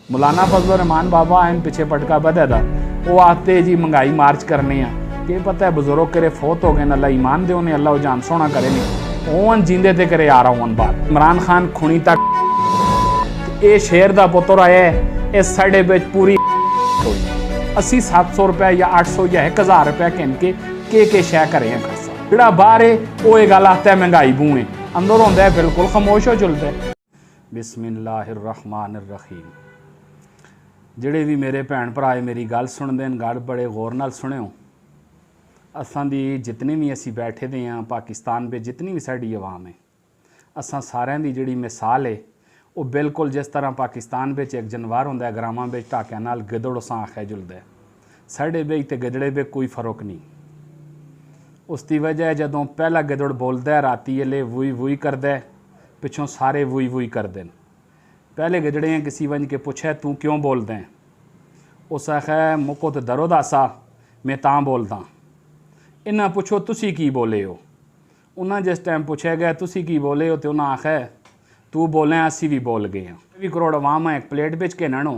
मौलाना फजल रहमान बाबा आइन पिछे पटका बदे दा वो आते जी महंगाई मार्च करने के पता है बुजुर्ग करे फोत हो गए अल्लाह ईमान दे उन्हें अल्लाह जान सोना करे नहीं ओन जिंदे ते करे आ रहा हूँ बात इमरान खान खुणी तक ये शेर दा पुत्र आया है इस साढ़े बिच पूरी 80-700 रुपया या 800 या 1000 रुपया कहन के शह करे हैं खर्चा जोड़ा बाहर है वो ये गल आता है महंगाई बूए अंदर होंदा है बिल्कुल खामोश हो जुलता है। बिस्मिल्लाहिर्रहमानिर्रहीम। ਜਿਹੜੇ ਵੀ ਮੇਰੇ ਭੈਣ ਭਰਾ ਮੇਰੀ ਗੱਲ ਸੁਣਦੇ ਨੇ ਗੱਲ ਬੜੇ ਗੌਰ ਨਾਲ ਸੁਣਿਓ। ਅਸਾਂ ਦੀ ਜਿਤਨੀ ਵੀ ਅਸੀਂ ਬੈਠੇ ਦੇ ਹਾਂ ਪਾਕਿਸਤਾਨ ਵਿੱਚ ਜਿਤਨੀ ਵੀ ਸਾਡੀ ਆਵਾਮ ਹੈ ਅਸਾਂ ਸਾਰਿਆਂ ਦੀ ਜਿਹੜੀ ਮਿਸਾਲ ਹੈ ਉਹ ਬਿਲਕੁਲ ਜਿਸ ਤਰ੍ਹਾਂ ਪਾਕਿਸਤਾਨ ਵਿੱਚ ਇੱਕ ਜਾਨਵਰ ਹੁੰਦਾ ਹੈ ਗਰਾਮਾਂ ਵਿੱਚ ਢਾਕਿਆਂ ਨਾਲ ਗਿੱਦੜ ਅਸਾਂ ਆਖਿਆ ਜੁਲਦਾ ਸਾਡੇ ਵਿੱਚ ਤੇ ਗਿੱਦੜੇ ਵਿੱਚ ਕੋਈ ਫਰਕ ਨਹੀਂ। ਉਸ ਦੀ ਵਜ੍ਹਾ ਜਦੋਂ ਪਹਿਲਾ ਗਿੱਦੜ ਬੋਲਦਾ ਹੈ ਰਾਤੀ ਵੇਲੇ ਵੂਈ ਵੂਈ ਕਰਦਾ ਪਿੱਛੋਂ ਸਾਰੇ ਵੂਈ ਵੂਈ ਕਰਦੇ ਨੇ। पहले गजड़े हैं किसी वंज के पूछे तू क्यों बोलते हैं उस आखा मुको तो दरो दासा मैं तां बोलदा। इन्हें पूछो तुसी की बोले हो उन्हें जिस टाइम पूछा गया तुसी की बोले हो तो उन्हें आखा तू बोले असी भी बोल गए हैं। 20 करोड़ अवाम है एक प्लेट बिच के ननो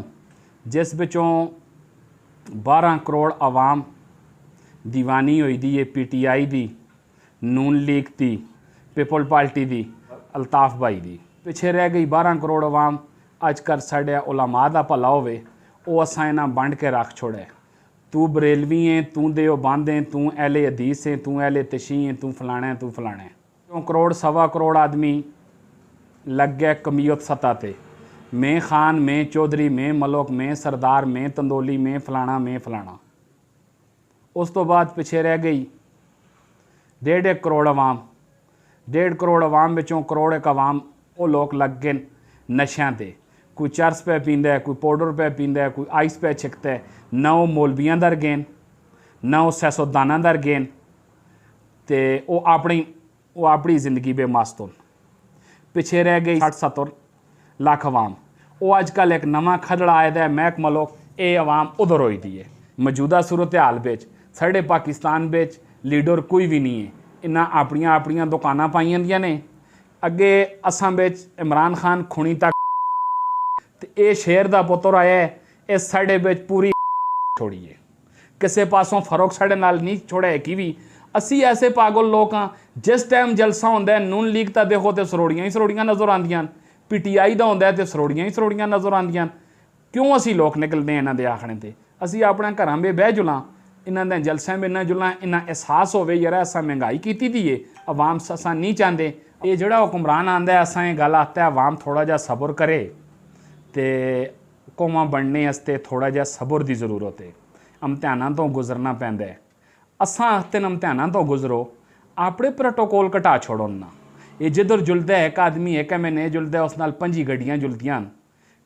जिस बिचों 12 करोड़ अवाम दीवानी हुई दी है PTI दी नून लीग दी पीपल पार्टी दी अल्ताफ भाई दी पिछे रह गई 12 करोड़ अवाम अजकल साढ़े उलमा का भला होवे वो असां इन्हां बंड के रख छोड़े। तू बरेलवी है तू देओ बंद है तू अहले हदीस है तू अहले तशी है तू फलाना है तू फलाना है। 2 करोड़ 1.25 करोड़ आदमी लग गए कमियत सतह पे मैं खान मैं चौधरी मैं मलोक मैं सरदार मैं तंदोली मैं फलाना। उस तो बाद पिछे रह गई 1.5 करोड़ अवाम। 1.5 करोड़ अवाम विचों करोड़ एक अवाम वो लोग लग गए नशा ते कोई चरस पे पींदा है कोई पाउडर पे पींदा है कोई आइस पे छिकता है ना वो मौलवियां दर गेन ना वो सियासतदानां दर गेन ते वो अपनी जिंदगी बेमस्त होन। पिछे रह गई 60-70 लाख अवाम। वो अजकल एक नवा खदड़ा आया है महक मलोक ये अवाम उधर होई दी है। मौजूदा सूरत हाल बिच साढ़े पाकिस्तान बिच लीडर कोई भी नहीं है। इन्हां अपनियां दुकानां पाईयां दियां ने अगे असां बिच इमरान खान खुणी तक ये शेर दा पुत्र आया है इस साढ़े बिच पूरी छोड़ी है किसी पासों फरोक साढ़े नाल नहीं छोड़ा कि भी असी ऐसे पागल लोग हाँ जिस टाइम जलसा होंदा है नून लीग दा देखो तो सरोड़ियां ही सरोड़ियां नज़र आंदियां PTI दा होंदा है तो सरोड़ियां ही सरोड़ियां नज़र आंदियां। क्यों असी लोग निकलते हैं इन्हां दे आखणे ते असी अपने घरां में बह जुलां इन्हां दे जलसियां में ना जुलां इन्ना एहसास होवे यार असां महंगाई कीती दी है अवाम असां नहीं चाहते। ये जोड़ा हुक्मरान आंदा है असां ये गल आता है अवाम थोड़ा जा सब्र करे तो कौमां बनने वास्ते थोड़ा जा सब्र की जरूरत है। इम्तिहानां तो गुजरना पैंदा है असां आखते इम्तिहानां तो गुजरो अपने प्रोटोकॉल घटा छोड़ो ना। ये जिधर जुलदा है एक आदमी एक महीने जुलदा है उस नाल 5 गड्डियां जुलदियां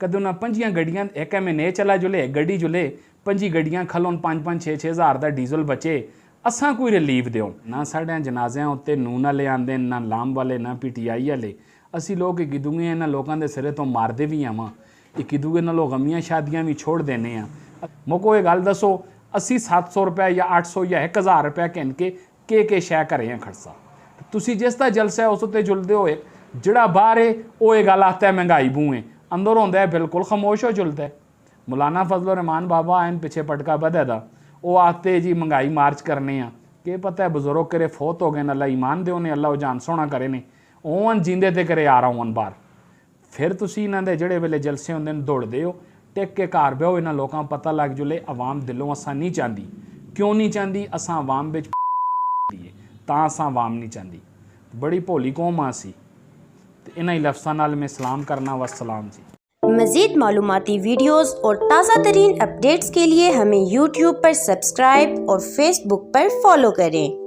कदों ना 5 गड्डियां एक महीने चला जुले गड्डी जुले 5 गड्डियां खलोन 5-6 हज़ार का डीजल बचे असां कोई रिलीफ देओ ना। साढ़े जनाजियां उत्ते नून वाले आंदे ना लाम वाले ना PTI वाले असी लोग एक दूए इन्हां लोगों के सिरे तो मारते भी आवां एक दूए नालों गमियां शादियां भी छोड़ देने आ। मुको ये गल दसो 80-700 रुपया या 800 या 1000 रुपया कहन के शह करे हैं खर्चा तुसी जिस दा जलसा है उस उत्ते जुलदे होए जिहड़ा बाहर है वो ये गल आता है महंगाई बूए अंदर होंदा है बिल्कुल खामोश हो जुलदा है। मौलाना फजल रहमान बाबा आइन पिछे पटका बदे दा वो आते जी महंगाई मार्च करने के पता है बुजुर्ग करे फोत हो गए अल्लाह ईमान दे उन्हें अल्लाह जान सोना करे ने ओन जिंदे ते करे आ रहा हूँ बार। फिर तुसी इन्हां दे जिहड़े वेले जलसे होंदे ने दौड़दे हो टिक के घर बहो इन्हां लोकां पता लग जुले अवाम दिलों असां नहीं चाहती। क्यों नहीं चाहती असां अवाम बिच तां असां अवाम नहीं चाहती बड़ी भोली कौम आ असी ते इन्हां ही लफ्ज़ां नाल मैं सलाम करना वस्सलाम जी। मज़ीद मालूमाती वीडियोस और ताज़ा तरीन अपडेट्स के लिए हमें YouTube पर सब्सक्राइब और Facebook पर फॉलो करें।